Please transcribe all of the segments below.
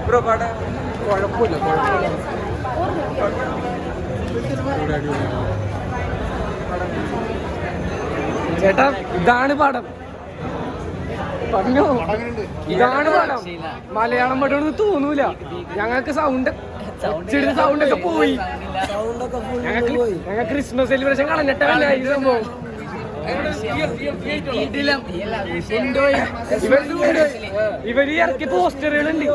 bro പടം കുഴപ്പമില്ല ചേട്ടാ ഇതാണ് പടം പറഞ്ഞോ ഇതാണ് പടം മലയാളം പടം തോന്നൂല ഞങ്ങൾക്ക് സൗണ്ട് ഒക്കെ പോയി ഞങ്ങൾ ക്രിസ്മസ് സെലിബ്രേഷൻ കളഞ്ഞിട്ടല്ല ഈ സംഭവം ഇവര് ഇറക്കിയ പോസ്റ്ററുകളുണ്ട്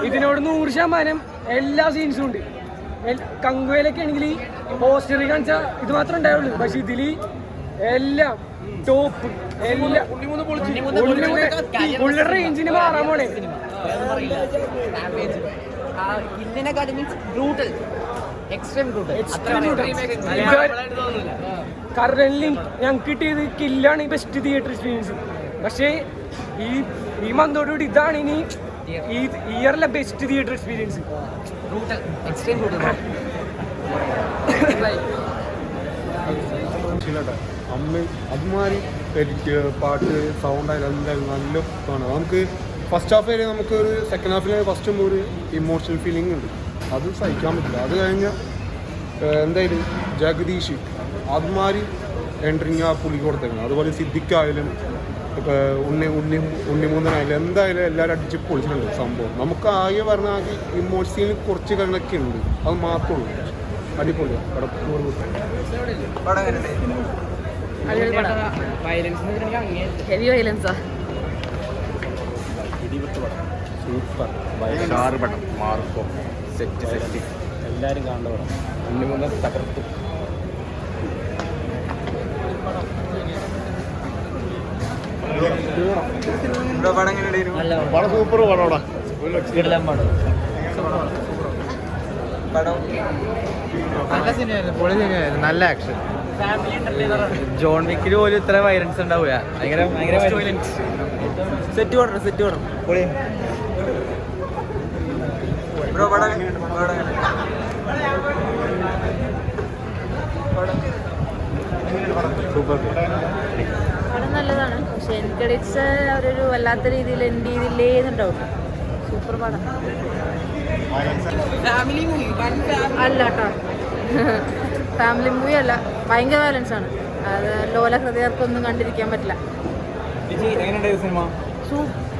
ഇതിനോട് 100% എല്ലാ സീൻസും ഉണ്ട് കങ്കുവേലൊക്കെ ആണെങ്കിൽ പോസ്റ്ററിൽ കാണിച്ച ഇത് മാത്രമേ ഉണ്ടാവുള്ളൂ പക്ഷെ ഇതില് എല്ലാം ടോപ്പ് എല്ലാം ഉള്ള റേഞ്ചിന് മാറാൻ പോണേ കറന്റ്ലി ഞങ്ങൾക്ക് കിട്ടിയത് കില്ലാണ് ഈ ബെസ്റ്റ് തിയേറ്റർ എക്സ്പീരിയൻസ് പക്ഷേ ഈ മന്തോടുകൂടി ഇതാണ് ഇനി ഈ ഇയറിലെ ബെസ്റ്റ് തിയേറ്റർ എക്സ്പീരിയൻസ് അമ്മ അതുമാതിരി എഡിറ്റ് പാട്ട് സൗണ്ട് ആയാലും എന്തായാലും നല്ല ആണ് നമുക്ക് ഫസ്റ്റ് ഹാഫ് വരെ നമുക്ക് ഒരു സെക്കൻഡ് ഹാഫിൽ ഫസ്റ്റും ഒരു ഇമോഷണൽ ഫീലിംഗ് ഉണ്ട് അത് സഹിക്കാൻ പറ്റില്ല അത് കഴിഞ്ഞാൽ എന്തായാലും ജഗദീഷ് അതുമാതിരി എൻട്രിങ് ആ പുള്ളി കൊടുത്തേക്കണം അതുപോലെ സിദ്ദിഖായാലും ഇപ്പോൾ ഉണ്ണിമൂന്നനായാലും എന്തായാലും എല്ലാവരും അടിച്ച് പൊളിച്ചിട്ടുണ്ട് സംഭവം നമുക്ക് ആകെ പറഞ്ഞാൽ ആകെ ഇമോഷണൽ കുറച്ച് കാര്യങ്ങളൊക്കെ ഉണ്ട് അത് മാത്രമേ ഉള്ളൂ അടിപൊളിയാണ് സൂപ്പർ പടം മാർക്കോ സെറ്റ് എല്ലാവരും കാണേണ്ട പടം ഉണ്ണിമൂന്ന തകർത്തു പടം സൂപ്പർ പടം നല്ല സിനിമയായിരുന്നു പൊളി സിനിമയായിരുന്നു നല്ല ആക്ഷൻ ജോൺ വിക്കിൽ പോലും ഇത്ര വയലൻസ് ഉണ്ടാവുക ഭയങ്കര സെറ്റ് പടം പൊളി ബ്രോ പടം നല്ലതാണ് പക്ഷെ എനിക്കടിച്ച് അവരൊരു വല്ലാത്ത രീതിയിൽ എൻ്റെ ഇതില്ലേ എന്നുണ്ടാവും സൂപ്പർ പടം അല്ല കേട്ടോ ഫാമിലി മൂവി അല്ല ഭയങ്കര വയലൻസ് ആണ് അത് ലോല ഹൃദയർക്കൊന്നും കണ്ടിരിക്കാൻ പറ്റില്ല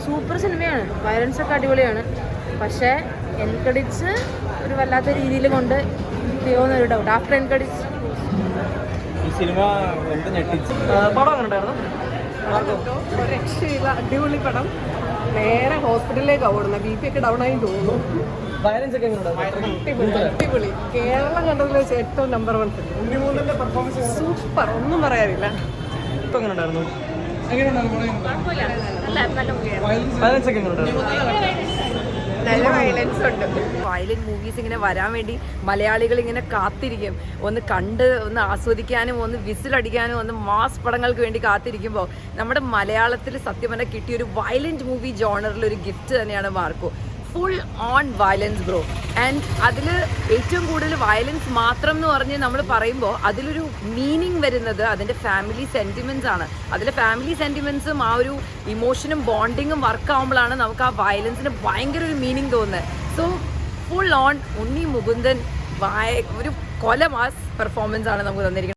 സൂപ്പർ സിനിമയാണ് വയലൻസ് ഒക്കെ അടിപൊളിയാണ് പക്ഷേ എൻകടിച്ച് ഒരു വല്ലാത്ത രീതിയിൽ കൊണ്ട് ചെയ്യുമെന്നൊരു ഡൗട്ട് ആഫ്റ്റർ എൻകടിച്ച് ഈ സിനിമ പടം അങ്ങനെ ഉണ്ടായിരുന്നു രക്ഷയില്ല അടിപൊളി പടം നേരെ ഹോസ്പിറ്റലിലേക്കാണ് ഓടുന്നത് ബി പി ഒക്കെ ഡൗൺ ആയി തോന്നുന്നു വയലൻസ് ഒക്കെ അടിപൊളി കേരളം കണ്ടതിൽ വെച്ച് ഏറ്റവും നമ്പർ 1 സൂപ്പർ ഒന്നും പറയാനില്ല എങ്ങനെ ഉണ്ടായിരുന്നു വയലൻസ് ഒക്കെ നല്ല വയലൻസ് ഉണ്ട് വയലന്റ് മൂവീസ് ഇങ്ങനെ വരാൻ വേണ്ടി മലയാളികൾ ഇങ്ങനെ കാത്തിരിക്കും ഒന്ന് കണ്ട് ഒന്ന് ആസ്വദിക്കാനും ഒന്ന് വിസിലടിക്കാനും ഒന്ന് മാസ് പടങ്ങൾക്ക് വേണ്ടി കാത്തിരിക്കുമ്പോൾ നമ്മുടെ മലയാളത്തിൽ സത്യം പറഞ്ഞാൽ കിട്ടിയൊരു വയലന്റ് മൂവി ജോണറിൽ ഒരു ഗിഫ്റ്റ് തന്നെയാണ് Marco full on violence bro and അതിൽ ഏറ്റവും കൂടുതൽ വയലൻസ് മാത്രം എന്ന് പറഞ്ഞ് നമ്മൾ പറയുമ്പോൾ അതിലൊരു മീനിങ് വരുന്നത് അതിൻ്റെ ഫാമിലി സെൻറ്റിമെൻറ്റ്സ് ആണ് അതിലെ ഫാമിലി സെൻറ്റിമെൻറ്റ്സും ആ ഒരു ഇമോഷനും ബോണ്ടിങ്ങും വർക്ക് ആകുമ്പോഴാണ് നമുക്ക് ആ വയലൻസിന് ഭയങ്കര ഒരു മീനിങ് തോന്നുന്നത് so full on Unni Mukundan ഒരു കൊല മാസ് പെർഫോമൻസ് ആണ് നമുക്ക് തന്നിരിക്കുന്നത്